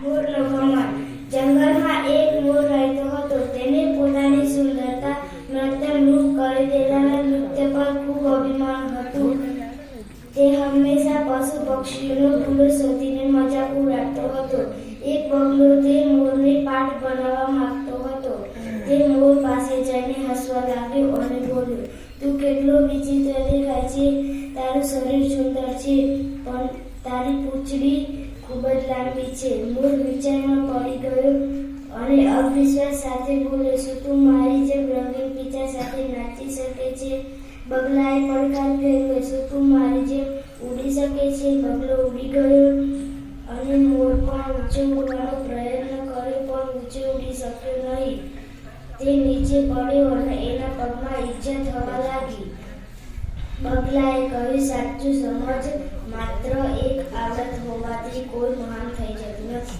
મોરનો ઘમંડ. જંગલમાં એક મોર રહેતો હતો. તેને પોતાની સુંદરતા નર્તન રૂપ કરી દેનારા નૃત્ય પર ખૂબ અભિમાન હતું. તે હંમેશા પશુ પક્ષીઓનો ટોળો શોધીને મજાક ઉડાડતો હતો. એક બગલો તે મોરને પાઠ બનાવવા માંગતો હતો. તે મોર પાસે જઈને હસવા લાગ્યો અને બોલ્યો, તું કેટલો વિચિત્ર દેખાય છે. તારું શરીર સુંદર છે, પણ તારી પૂંછડી ખૂબ જ લાંબી છે. મોર વિચારમાં પડી ગયો અને અવિશ્વાસ સાથે બોલ્યો, શું તું મારી જેમ રંગીન પીંછા સાથે નાચી શકે છે? બગલાએ પડકાર ફેરવ્યો, શું તું મારી જેમ ઉડી શકે છે? બગલો ઉડી ગયો અને મોર પણ ઊંચે ઉડવાનો પ્રયત્ન કર્યો, પણ ઊંચે ઉડી શક્યો નહીં. તે નીચે પડ્યો અને એના પગમાં ઈજા થવા લાગી. બગલાએ કહ્યું, સાચું સમજ, માત્ર એક આવડત હોવાથી કોઈ મહાન થઈ જતું નથી.